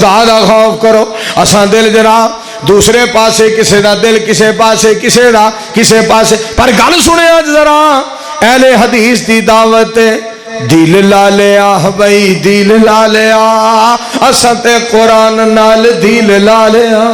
زیادہ خوف کرو. اساں دل جناب دوسرے پاسے کسے دا دل کسے پاسے کسے دا کسے پاسے. پر گل سنے اج ذرا اہل حدیث دی دعوت دل لا لیا بھائی دل لا لیا اساں تے قرآن نال دل لا لیا.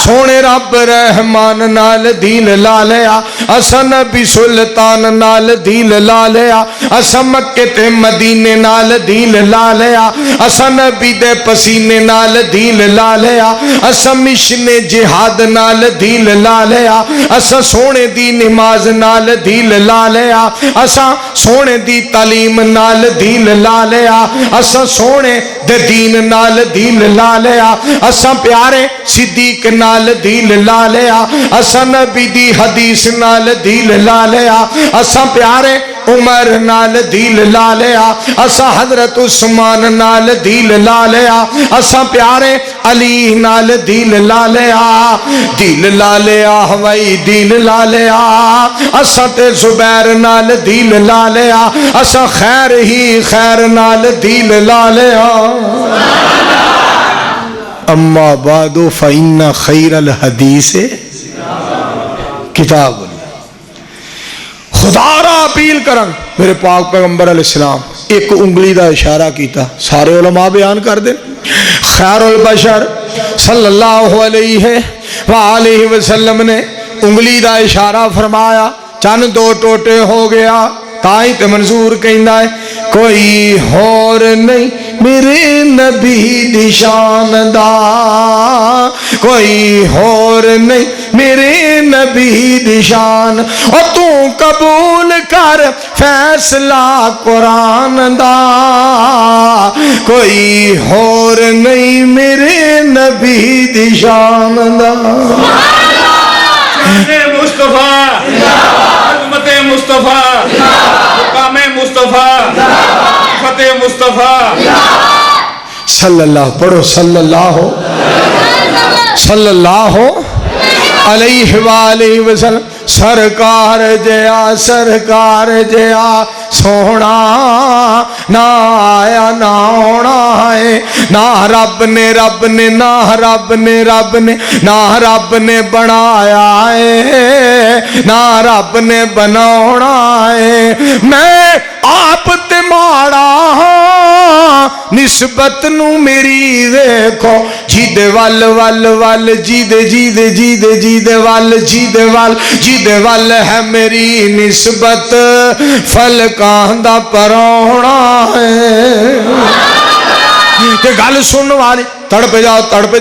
سونے رب رحمان نال دین لا لیا. اساں نبی سلطان نال دین لا لیا. اساں مکے تے مدینے نال دین لا لیا. اساں نبی دے پسینے نال دین لا لیا. اساں مشن جہاد نال دین لا لیا. اساں سونے دی نماز نال دین لا لیا. اساں سونے دی تعلیم نال دین لا لیا. اساں سونے دے دین نال دین لا لیا. اساں پیارے صدیق نال دل لا لیا. اساں نبی دی حدیث نال دل لا لیا. اساں پیارے عمر نال دل لا لیا. اساں حضرت عثمان نال دل لا لیا. اساں پیارے علی نال دل لا لیا. دل لا لیا ہوائی دل لا لیا. اساں تے زبیر نال دل لا لیا. اساں خیر ہی خیر نال دل لا لیا. اما بعد فإن خیر الحدیث کتاب اللہ. خدا را اپیل کرن میرے پاک پیغمبر علیہ السلام ایک انگلی دا اشارہ کیتا سارے علماء بیان کر دیں. خیر البشر صلی اللہ علیہ وآلہ وسلم نے انگلی دا اشارہ فرمایا چند دو ٹوٹے ہو گیا. تائی تے منظور کہندا ہے کوئی اور نہیں میرے نبی دی شان دا. کوئی اور نہیں میرے نبی دی شان. اور تو قبول کر فیصلہ قرآن دا. کوئی اور نہیں میرے نبی دی شان دا. مصطفیٰ عظمت مصطفیٰ مقام مصطفیٰ فتح مصطفیٰ صلی اللہ پڑھو صلی اللہ علیہ وآلہ وسلم. سرکار جیا سونا نہ آیا نہ ہونا ہے. نہ رب نے بنایا ہے نہ رب نے بناونا ہے. میں آپ تے ماڑا ہاں نسبت نو میری ویکھو جیدے ول ول ول جیدے ول ہے میری نسبت فلکان دا پرونا ہے. کہ گل سن والی تڑپ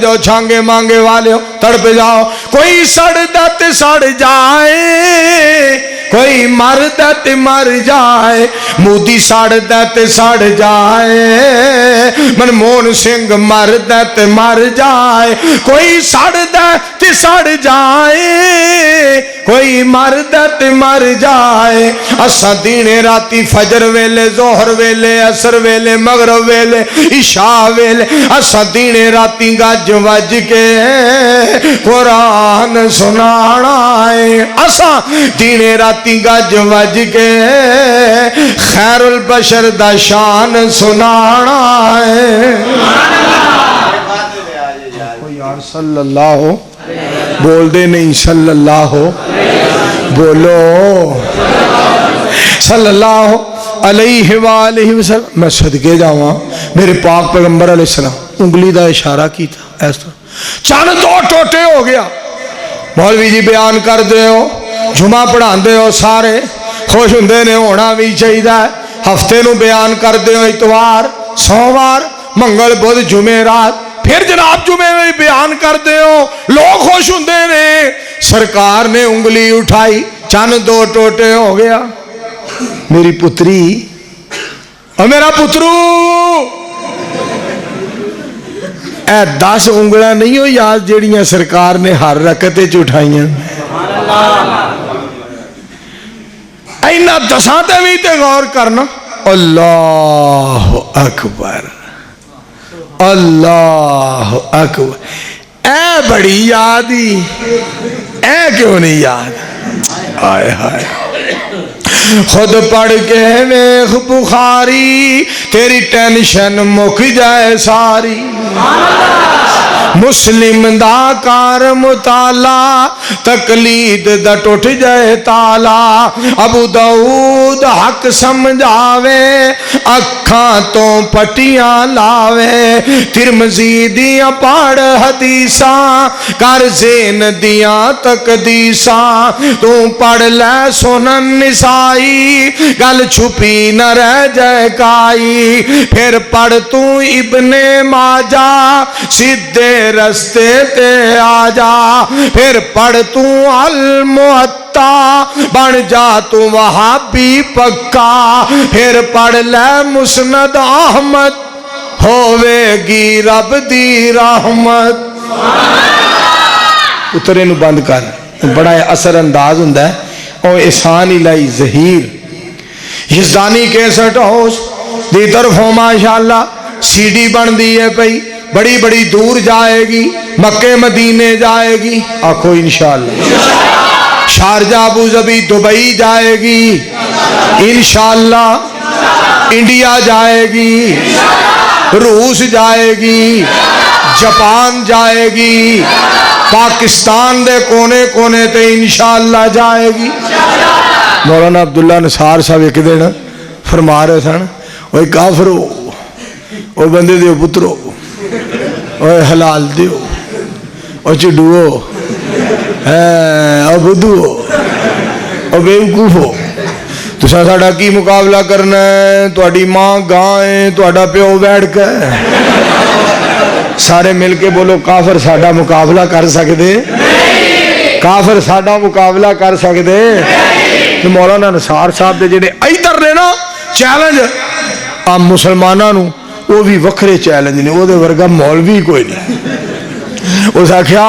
جاؤ چھانگے مانگے والے ہو تڑپ جاؤ. کوئی سڑدا تے سڑ جائے کوئی مردا تے مر جائے. مودی سڑدا تے سڑ جائے منموہن سنگھ مردا تے مر جائے. کوئی سڑدا تے سڑ جائے کوئی مردا تے مر جائے. اساں دینے راتی فجر ویلے ظہر ویلے عصر ویلے مغرب ویلے عشاء ویلے اساں دینے راتی گج وج کے قرآن سنانا ہے. اساں دینے راتی گج وج کے خیر البشر دا شان سنانا ہے. یار صلی اللہ بول دے نہیں صلی اللہ بولو صلی اللہ علیہ وآلہ وسلم. میں صدقے جاواں میرے پاک پیغمبر علیہ السلام انگلی دا اشارہ کیتا ایسا چند دو ٹوٹے ہو گیا. مولوی جی بیان کر دے ہو جمعہ پڑھا دے ہو سارے خوش ہوندے نے ہونا بھی چاہیے. ہفتے نو بیان کر دے ہو اتوار سوموار منگل بدھ جمعرات پھر جناب جمعے میں بیان کر دے ہو لوگ خوش ہوندے نے. سرکار نے انگلی اٹھائی چند دو ٹوٹے ہو گیا. میری پتری اور میرا پترو اے 10 انگلیاں نہیں ہو یاد جیڑیاں سرکار نے ہر رکعت وچ اٹھائیاں. اینا 10 تے بھی تے غور کرنا. اللہ اکبر اللہ اکبر. اے بڑی یادی اے کیوں نہیں یاد. آئے ہائے خود پڑھ کے ویخ بخاری تیری ٹینشن مک جائے ساری مسلم دا کار مطالعہ تقلید دا ٹوٹ جائے تالا ابو داؤد حق سمجھاوے اکھاں تو پٹیاں لاوے ترمذی دیاں پڑھ حدیثاں کر زین دیاں تقدیساں تو پڑھ لے سنن نسائی گل چھپی نہ رہ جائے کائی پھر پڑھ تو ابن ماجہ سیدھے رستے تے آ جا پھر پڑھ تو المعطا بن جا تو وہابی پکا پھر پڑھ لے مسند احمد ہووے گی رب دی رحمت اترے نو بند کر بڑا اثر انداز ہوندا ہے اور احسان الہی ظہیر یزدانی کیسٹ ہاؤس دی طرفوں ماشاءاللہ سی ڈی بن دی ہے پئی بڑی بڑی دور جائے گی مکے مدینے جائے گی آخو انشاءاللہ شارجہ ابو ظبی دبئی جائے گی انشاءاللہ انڈیا جائے گی روس جائے گی جاپان جائے گی پاکستان دے کونے کونے تے انشاءاللہ جائے گی مولانا عبداللہ نثار صاحب ایک دن فرما رہے سن وہ کافرو وہ بندے دیو پترو اوے حلال دیو او چڈو او بدھو او بیوقوفو تساں ساڈا کی مقابلہ کرنا ہے تہاڈی ماں گاں ہے تہاڈا پیو بیٹھ کے سارے مل کے بولو کافر ساڈا مقابلہ کر سکدے کافر ساڈا مقابلہ کر سکدے تو مولانا نثار صاحب دے جڑے ادھر نے نا چیلنج عام مسلماناں نو وہ بھی وکھرے چیلنج نے وہ دے ورگا مولوی کوئی نہیں اس آکھیا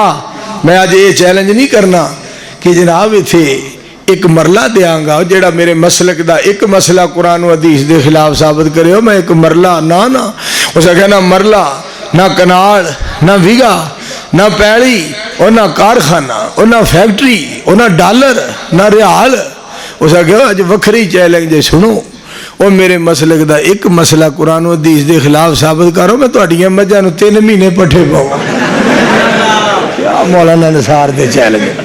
میں آج یہ چیلنج نہیں کرنا کہ جناب اتھے ایک مرلہ دیاں گا جیڑا میرے مسلک دا ایک مسئلہ قرآن و حدیث دے خلاف ثابت کرے ہو میں ایک مرلہ نا اس آکھیا نہ مرلہ نہ کناڑ نہ ویگا نہ پیڑی اور نہ کارخانہ اور نہ فیکٹری اور نہ ڈالر نہ ریال اس آکھیا آج وکھری چیلنج دے سنو اور میرے مسلک دا ایک مسئلہ قرآن و حدیث دے خلاف ثابت کرو میں تو اڈیاں مجھا نو 3 مہینے پٹھے پاؤں کیا مولانا نثار دے چیلنج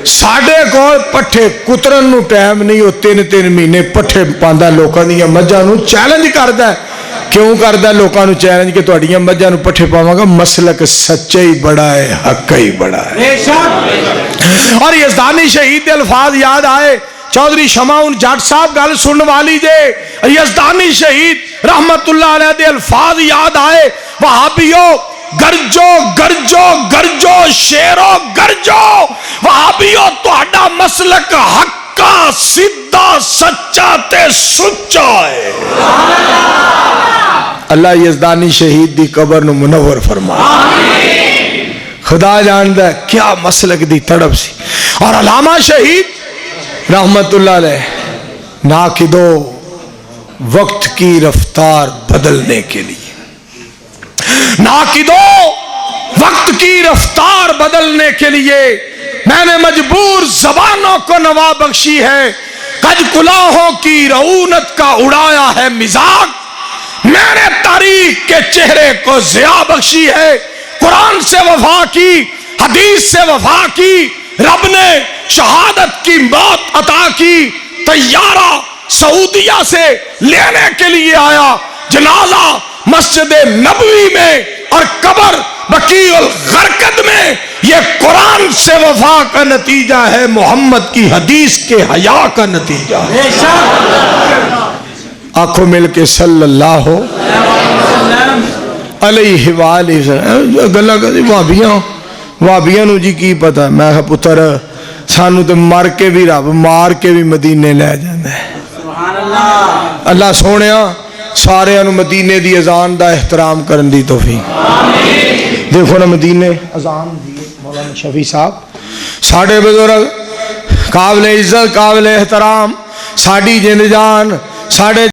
ساڑھے کو پٹھے کترن نو ٹائم نہیں ہو 3 مہینے پٹھے پاندہ لوکاں دیا مجھا نو چیلنج کردہ ہے کیوں کردہ ہے لوکاں نو چیلنج کہ تو اڈیاں مجھا نو پٹھے پاؤں گا مسلک سچے ہی بڑا ہے حق ہی بڑا ہے اور یزدانی شہید دے الفاظ یاد آئے چودھری شمعون جٹ صاحب گل سن والی جے یزدانی شہید رحمت اللہ علیہ دے الفاظ یاد آئے وہابیو گرجو گرجو گرجو شیرو گرجو وہابیو تہاڈا مسلک حقا سیدھا سچا تے سچا ہے اللہ یزدانی شہید دی قبر نو منور فرما خدا جاندا ہے کیا مسلک دی تڑپ سی اور علامہ شہید رحمت اللہ علیہ ناقدو وقت کی رفتار بدلنے کے لیے ناقدو وقت کی رفتار بدلنے کے لیے میں نے مجبور زبانوں کو نوا بخشی ہے کج کلاہوں کی رعونت کا اڑایا ہے مزاج میں نے تاریخ کے چہرے کو ضیاء بخشی ہے قرآن سے وفا کی حدیث سے وفا کی رب نے شہادت کی موت عطا کی طیارہ سعودیہ سے لینے کے لیے آیا جنازہ مسجد نبوی میں اور قبر بقیع الغرقد میں یہ قرآن سے وفا کا نتیجہ ہے محمد کی حدیث کے حیا کا نتیجہ ہے آنکھوں مل کے صلی اللہ علیہ وآلہ وسلم گلہ کہتے وابیاں نو جی کی پتا میں کہا پتر سانو تو مار کے بھی رب مار کے بھی مدینے لے جاندہ ہے اللہ سونیا سارے انو مدینے دی اذان دا احترام کرن دی توفیق دیکھو نا مدینے اذان دی مولانا شفیع صاحب ساڑھے بزرگ قابل عزت قابل احترام ساڑھی جن جان ساڑھے